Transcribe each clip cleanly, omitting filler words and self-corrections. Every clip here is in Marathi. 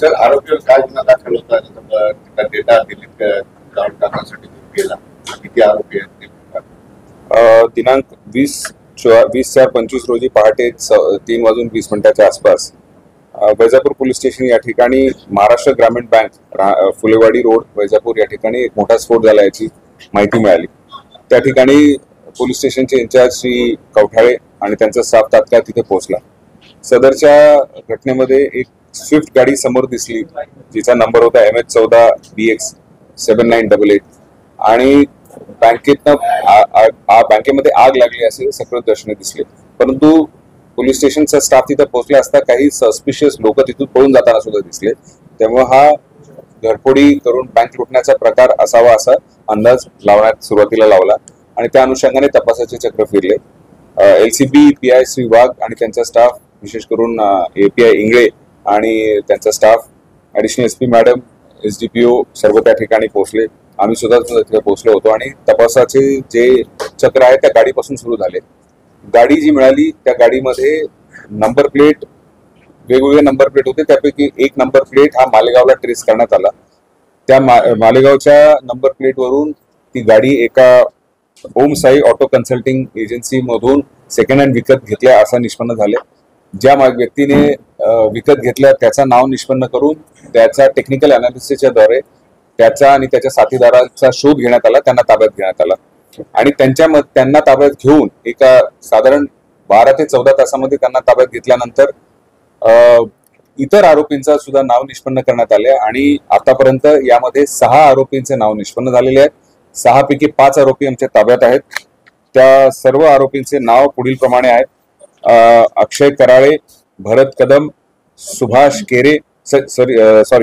सर, आरोपीवर काय गुन्हा दाखल होता? त्याचा डेटा दिल्लीत काढून टाकण्यासाठी तो गेला. किती आरोपी आहेत? दिनांक 20/4/25 रोजी पहाटे 3:20 आसपास वैजापूर पोलीस स्टेशन या ठिकाणी महाराष्ट्र ग्रामीण बँक फुलेवाडी रोड वैजापूर या ठिकाणी एक मोठा स्फोट झाला याची माहिती मिळाली. त्या ठिकाणी पोलीस स्टेशनचे इंचार्ज श्री कवठाळे आणि त्यांचा स्टाफ तात्काळ तिथे पोहोचला. सदरच्या घटनेमध्ये एक स्विफ्ट गाडी समोर दिसली जिचा नंबर होता MH14BX 7988 आणि बँकेमध्ये आग लागली असे सगळं दर्शने दिसले. परंतु पोलीस स्टेशनचा स्टाफ तिथे पोहोचला असता काही सस्पिशियस लोक तिथून पळून जाताना सुद्धा दिसले. त्यामुळे हा घरफोडी करून बँक लुटण्याचा प्रकार असावा असा अंदाज लावण्यात सुरुवातीला लावला आणि त्या अनुषंगाने तपासाचे चक्र फिरले. LCB PI श्री वाघ आणि त्यांचा स्टाफ, विशेष करून API इंगळे आणि त्यांचा staff, additional SP madam, SDPO सर्व त्या ठिकाणी पोहोचले. आम्ही सुद्धा तिथे पोहोचलो होतो आणि तपासाचे जे चक्र आहे त्या गाडीपासून सुरू झाले. गाडी जी मिळाली त्या गाडीमध्ये नंबर प्लेट, वेगवेगळे नंबर प्लेट होते. त्यापैकी एक नंबर प्लेट हा मालेगावला ट्रेस करण्यात आला. त्या मालेगावच्या नंबर प्लेटवरून ती गाडी एका ओम साई ऑटो कन्सल्टिंग एजन्सी मधून सेकंड हँड विकत घेतल्या असं निष्पन्न झाले. ज्या व्यक्तीने विकत घेतल्या त्याचं नाव निष्पन्न करून त्याचा टेक्निकल अनालिसिसच्या द्वारे त्याचा आणि त्याच्या साथीदाराचा शोध घेण्यात आला, त्यांना ताब्यात घेण्यात आला आणि त्यांना ताब्यात घेऊन एका साधारण 12 ते 14 तासामध्ये त्यांना ताब्यात घेतल्यानंतर इतर आरोपींचा सुद्धा नाव निष्पन्न करण्यात आले आणि आतापर्यंत यामध्ये 6 आरोपींचे नाव निष्पन्न झालेले आहेत. 6 पैकी 5 आरोपी आमच्या ताब्यात आहेत. त्या सर्व आरोपींचे नाव पुढील प्रमाणे आहेत. अक्षय कराळे, भरत कदम, सुभाष केरे,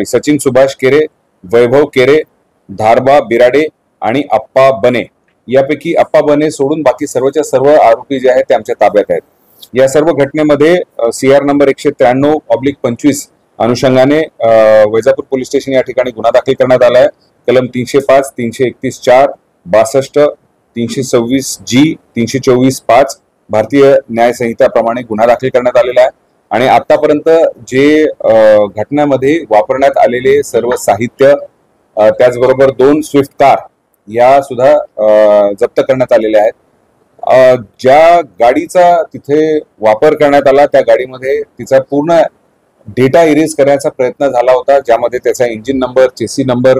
सचिन सुभाष केरे, वैभव केरे, धारबा बिराडे आणि अप्पा बने. यापैकी अप्पा बने सोडून बाकी सर्वच्या सर्व आरोपी जे आहेत ते आमच्या ताब्यात आहेत. या सर्व घटनेमध्ये CR नंबर 193/25 अनुषंगाने वैजापूर पोलीस स्टेशन या ठिकाणी गुन्हा दाखल करण्यात आला आहे. कलम 305, 331(4), 62, 326G, 324(5) भारतीय न्याय संहिताप्रमाणे गुन्हा दाखल करण्यात आलेला आहे आणि आतापर्यंत जे घटनेमध्ये वापरण्यात आलेले सर्व साहित्य, त्याचबरोबर 2 स्विफ्ट कार या सुद्धा जप्त करण्यात आलेल्या आहेत. ज्या गाडीचा तिथे वापर करण्यात आला त्या गाडीमध्ये तिचा पूर्ण डेटा इरेज करण्याचा प्रयत्न झाला होता, ज्यामध्ये त्याचा इंजिन नंबर, चेसी नंबर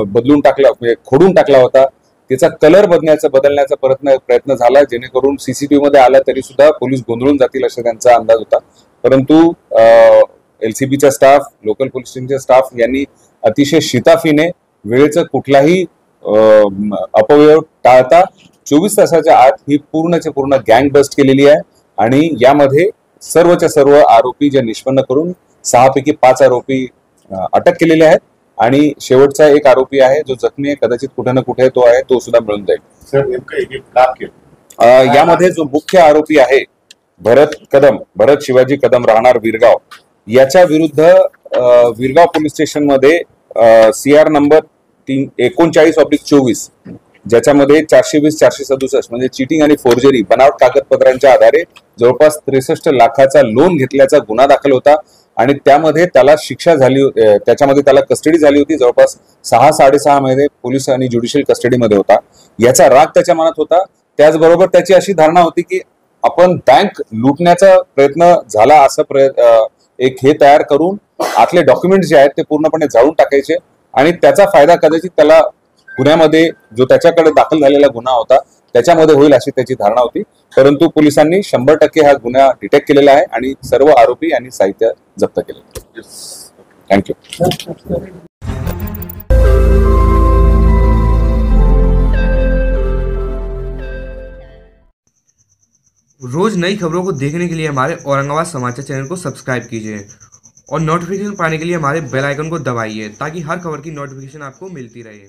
बदलून टाकला, खोडून टाकला होता. त्याचा कलर बदलण्याचा प्रयत्न झाला, जेणेकरून CCTV मध्ये आला तरी सुद्धा पोलीस गोंधळून जातील असा त्यांचा अंदाज होता. परंतु LCBचा स्टाफ, लोकल पोलीस स्टेशनचा स्टाफ यांनी अतिशय शिताफीने वेळेचा कुठलाही अपव्यय टाळता 24 तासाच्या आत ही पूर्णच्या पूर्ण गँग बस्ट केलेली आहे आणि यामध्ये सर्वच्या सर्व आरोपी जे निष्पन्न करून 6 पैकी 5 आरोपी अटक केलेले आहेत आणि शेवटचा एक आरोपी आहे जो जखमी आहे, कदाचित कुठे ना कुठे तो आहे, तो सुद्धा मिळून जाईल. सर, नेमकं हे काम केलं यामध्ये जो मुख्य आरोपी आहे भरत शिवाजी कदम राहणार विरगाव, याच्या विरुद्ध विरगाव पोलीस स्टेशन मध्ये CR नंबर 39/24 ज्याच्यामध्ये 420, 467 म्हणजे चिटिंग आणि फोर्जरी, बनावट कागदपत्रांच्या आधारे जवळपास 63 लाखाचा लोन घेतल्याचा गुन्हा दाखल होता आणि त्यामध्ये त्याला शिक्षा झाली, त्याच्यामध्ये त्याला कस्टडी झाली होती. जवळपास 6-6.5 महिने पोलीस आणि ज्युडिशियल कस्टडीमध्ये होता. याचा राग त्याच्या मनात होता. त्याचबरोबर त्याची अशी धारणा होती की आपण बँक लुटण्याचा प्रयत्न झाला असं एक हे तयार करून आतले डॉक्युमेंट्स जे आहेत ते पूर्णपणे जाळून टाकायचे आणि त्याचा फायदा कदाचित त्याला गुन्ह्यामध्ये जो त्याच्याकडे दाखल झालेला गुन्हा होता त्याच्यामध्ये होईल अशी त्याची धारणा होती. परंतु पोलिसांनी 100% हा गुन्हा डिटेक्ट केलेला आहे आणि सर्व आरोपी आणि साहित्य जप्त केले. थँक्यू. रोज नई खबरों को देखने के लिए हमारे औरंगाबाद समाचार चैनल को सब्सक्राइब कीजिए और नोटिफिकेशन पाने के लिए हमारे बेल आइकन को दबाइए ताकि हर खबर की नोटिफिकेशन आपको मिलती रहे.